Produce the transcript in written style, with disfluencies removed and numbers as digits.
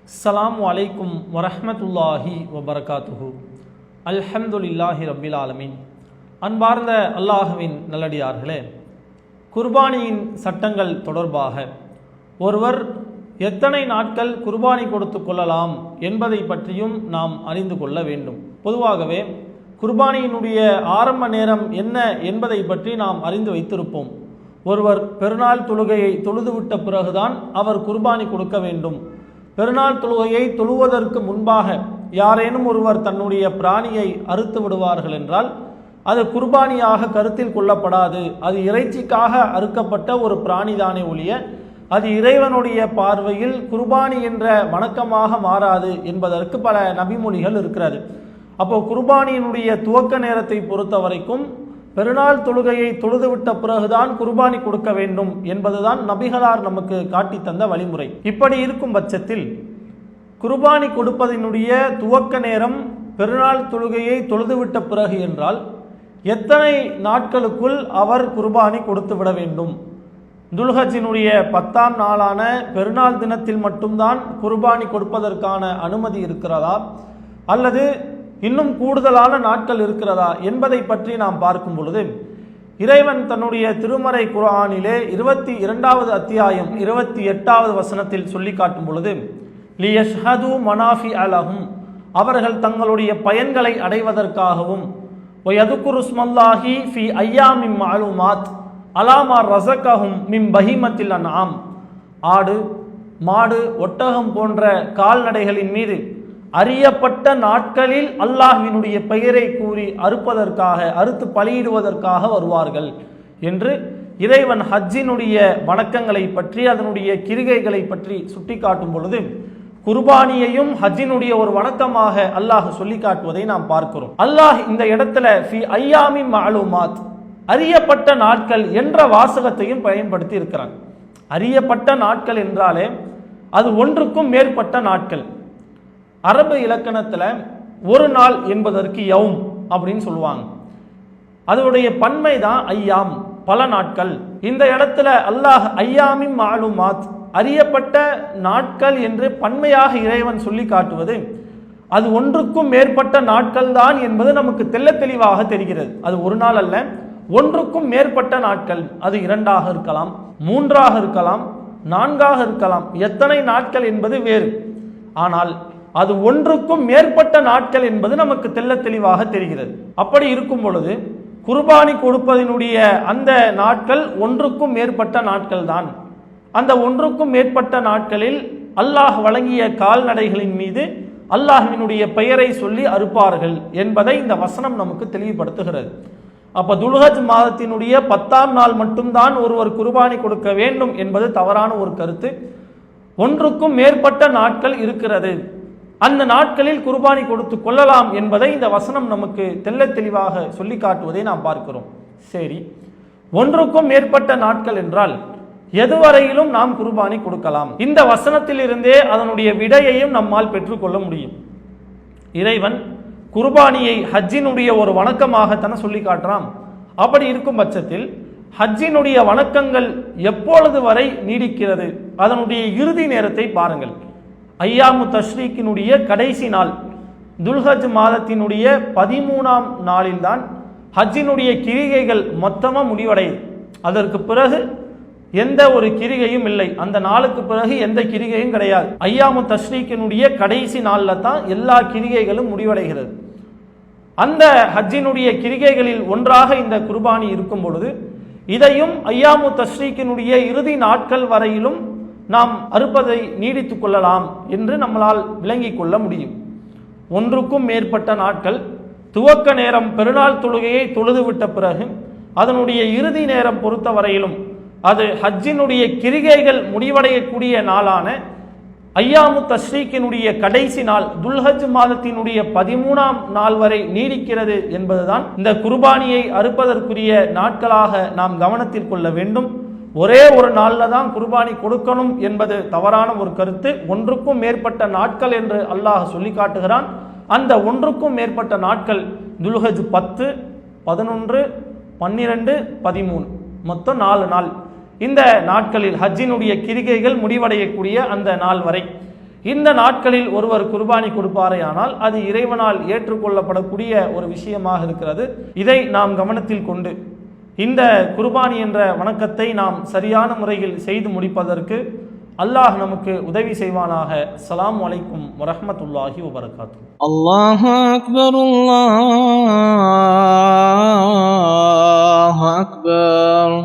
அஸ்ஸலாமு அலைக்கும் வரஹ்மத்துல்லாஹி வபரகாத்துஹு. அல்ஹம்துலில்லாஹி ரப்பில் ஆலமீன். அன்பார்ந்த அல்லாஹுவின் நல்லடியார்களே, குர்பானியின் சட்டங்கள் தொடர்பாக ஒருவர் எத்தனை நாட்கள் குர்பானி கொடுத்து கொள்ளலாம் என்பதை பற்றியும் நாம் அறிந்து கொள்ள வேண்டும். பொதுவாகவே குர்பானியினுடைய ஆரம்ப நேரம் என்ன என்பதை பற்றி நாம் அறிந்து வைத்திருப்போம். ஒருவர் பெருநாள் தொழுகையை தொழுதுவிட்ட பிறகுதான் அவர் குர்பானி கொடுக்க வேண்டும். பெருநாள் தொழுகையை தொழுவதற்கு முன்பாக யாரேனும் ஒருவர் தன்னுடைய பிராணியை அறுத்து விடுவார்கள் என்றால் அது குர்பானியாக கருத்தில் கொள்ளப்படாது. அது இறைச்சிக்காக அறுக்கப்பட்ட ஒரு பிராணிதானே ஒழிய அது இறைவனுடைய பார்வையில் குர்பானி என்ற வணக்கமாக மாறாது என்பதற்கு பல நபிமொழிகள் இருக்கிறது. அப்போ குர்பானியினுடைய துவக்க நேரத்தை பொறுத்த வரைக்கும் பெருநாள் தொழுகையை தொழுதுவிட்ட பிறகுதான் குர்பானி கொடுக்க வேண்டும் என்பதுதான் நபிகளார் நமக்கு காட்டி தந்த வழிமுறை. இப்படி இருக்கும் பட்சத்தில் குர்பானி கொடுப்பதனுடைய துவக்க நேரம் பெருநாள் தொழுகையை தொழுதுவிட்ட பிறகு என்றால் எத்தனை நாட்களுக்குள் அவர் குர்பானி கொடுத்து விட வேண்டும்? துல்ஹஜ்ஜினுடைய 10ஆம் நாளான பெருநாள் தினத்தில் மட்டும்தான் குர்பானி கொடுப்பதற்கான அனுமதி இருக்கிறதா, அல்லது இன்னும் கூடுதலான நாட்கள் இருக்கிறதா என்பதை பற்றி நாம் பார்க்கும் பொழுது, இறைவன் தன்னுடைய திருமறை குர்ஆனிலே 22வது அத்தியாயம் 28வது வசனத்தில் சொல்லி காட்டும் பொழுது, லியஷ்ஹது மனாஃபி அலஹும், அவர்கள் தங்களுடைய பயன்களை அடைவதற்காகவும், வயதுகுரு ஸ்மல்லாஹி ஃபி ஐயாமின் மஅலூமாத் அலாமா ரஸகஹும் மின் பஹீமத்தில் அன்ஆம், ஆடு மாடு ஒட்டகம் போன்ற கால்நடைகளின் மீது அறியப்பட்ட நாட்களில் அல்லாஹ்வினுடைய பெயரை கூறி அறுத்து பலியிடுவதற்காக வருவார்கள் என்று இறைவன் ஹஜ்ஜினுடைய வணக்கங்களை பற்றி அதனுடைய கிரிகைகளை பற்றி சுட்டி காட்டும் பொழுது குர்பானியையும் ஹஜ்ஜினுடைய ஒரு வணக்கமாக அல்லாஹ் சொல்லி காட்டுவதை நாம் பார்க்கிறோம். அல்லாஹ் இந்த இடத்துல ஃபி ஐயாமின் மஅலூமாத், அறியப்பட்ட நாட்கள் என்ற வாசகத்தையும் பயன்படுத்தி இருக்கிறான். அறியப்பட்ட நாட்கள் என்றாலே அது ஒன்றுக்கும் மேற்பட்ட நாட்கள். அரபு இலக்கணத்தில் ஒரு நாள் என்பதற்கு யௌம் அப்படின்னு சொல்லுவாங்க. அதனுடைய பன்மை தான் ஐயாம், பல நாட்கள். இந்த இடத்துல அல்லாஹ் ஐயாமின் மஅலூமாத், அறியப்பட்ட நாட்கள் என்று பன்மையாக இறைவன் சொல்லி காட்டுவது அது ஒன்றுக்கும் மேற்பட்ட நாட்கள் தான் என்பது நமக்கு தெள்ள தெளிவாக தெரிகிறது. அது ஒரு நாள் அல்ல, ஒன்றுக்கும் மேற்பட்ட நாட்கள். அது 2ஆக இருக்கலாம், 3ஆக இருக்கலாம், 4ஆக இருக்கலாம். எத்தனை நாட்கள் என்பது வேறு. ஆனால் அது ஒன்றுக்கும் மேற்பட்ட நாட்கள் என்பது நமக்கு தெள்ள தெளிவாக தெரிகிறது. அப்படி இருக்கும் பொழுது குர்பானி கொடுப்பதனுடைய அந்த நாட்கள் ஒன்றுக்கும் மேற்பட்ட நாட்கள் தான். அந்த ஒன்றுக்கும் மேற்பட்ட நாட்களில் அல்லாஹ் வழங்கிய கால்நடைகளின் மீது அல்லாஹ்வினுடைய பெயரை சொல்லி அறுப்பார்கள் என்பதை இந்த வசனம் நமக்கு தெளிவுபடுத்துகிறது. அப்ப துல்ஹஜ் மாதத்தினுடைய 10ஆம் நாள் மட்டும்தான் ஒருவர் குர்பானி கொடுக்க வேண்டும் என்பது தவறான ஒரு கருத்து. ஒன்றுக்கும் மேற்பட்ட நாட்கள் இருக்கிறது, அந்த நாட்களில் குர்பானி கொடுத்து கொள்ளலாம் என்பதை இந்த வசனம் நமக்கு தெள்ள தெளிவாக சொல்லி காட்டுவதை நாம் பார்க்கிறோம். சரி, ஒன்றுக்கும் மேற்பட்ட நாட்கள் என்றால் எதுவரையிலும் நாம் குர்பானி கொடுக்கலாம்? இந்த வசனத்தில் இருந்தே அதனுடைய விடையையும் நம்மால் பெற்றுக்கொள்ள முடியும். இறைவன் குர்பானியை ஹஜ்ஜினுடைய ஒரு வணக்கமாகத்தான சொல்லி காட்டுறான். அப்படி இருக்கும் பட்சத்தில் ஹஜ்ஜினுடைய வணக்கங்கள் எப்பொழுது வரை நீடிக்கிறது? அதனுடைய இறுதி நேரத்தை பாருங்கள். ஐயாமு தஷ்ரீக்கினுடைய கடைசி நாள் துல்ஹஜ் மாதத்தினுடைய 13ஆம் நாளில்தான் ஹஜ்ஜினுடைய கிரிகைகள் மொத்தமாக முடிவடையுது. அதற்கு பிறகு எந்த ஒரு கிரிகையும் இல்லை. அந்த நாளுக்கு பிறகு எந்த கிரிகையும் கிடையாது. ஐயாமு தஷ்ரீக்கினுடைய கடைசி நாளில் தான் எல்லா கிரிகைகளும் முடிவடைகிறது. அந்த ஹஜ்ஜினுடைய கிரிகைகளில் ஒன்றாக இந்த குர்பானி இருக்கும் பொழுது இதையும் ஐயாமு தஷ்ரீக்கினுடைய இறுதி நாட்கள் வரையிலும் நாம் அறுப்பதை நீடித்து கொள்ளலாம் என்று நம்மளால் விளங்கிக் கொள்ள முடியும். ஒன்றுக்கும் மேற்பட்ட நாட்கள், துவக்க நேரம் பெருநாள் தொழுகையை தொழுதுவிட்ட பிறகு அதனுடைய இறுதி நேரம் பொறுத்த வரையிலும் அது ஹஜ்ஜினுடைய கிரிகைகள் முடிவடையக்கூடிய நாளான ஐயாமு தஷ்ரீக்கினுடைய கடைசி நாள் துல்ஹஜ் மாதத்தினுடைய 13ஆம் நாள் வரை நீடிக்கிறது என்பதுதான் இந்த குர்பானியை அறுப்பதற்குரிய நாட்களாக நாம் கவனத்தில் கொள்ள வேண்டும். ஒரே ஒரு நாளில் தான் குர்பானி கொடுக்கணும் என்பது தவறான ஒரு கருத்து. ஒன்றுக்கும் மேற்பட்ட நாட்கள் என்று அல்லாஹ் சொல்லி காட்டுகிறான். அந்த ஒன்றுக்கும் மேற்பட்ட நாட்கள் துல்ஹஜ் 10, 11, 12, 13 மொத்தம் 4 நாள். இந்த நாட்களில் ஹஜ்ஜினுடைய கிரிகைகள் முடிவடையக்கூடிய அந்த நாள் வரை இந்த நாட்களில் ஒருவர் குர்பானி கொடுப்பாரே ஆனால் அது இறைவனால் ஏற்றுக்கொள்ளப்படக்கூடிய ஒரு விஷயமாக இருக்கிறது. இதை நாம் கவனத்தில் கொண்டு இந்த குர்பானி என்ற வணக்கத்தை நாம் சரியான முறையில் செய்து முடிப்பதற்கு அல்லாஹ் நமக்கு உதவி செய்வானாக. அஸ்ஸலாமு அலைக்கும் வரஹ்மத்துல்லாஹி வபரகாத்துஹு. அல்லாஹு அக்பர், அல்லாஹு அக்பர்.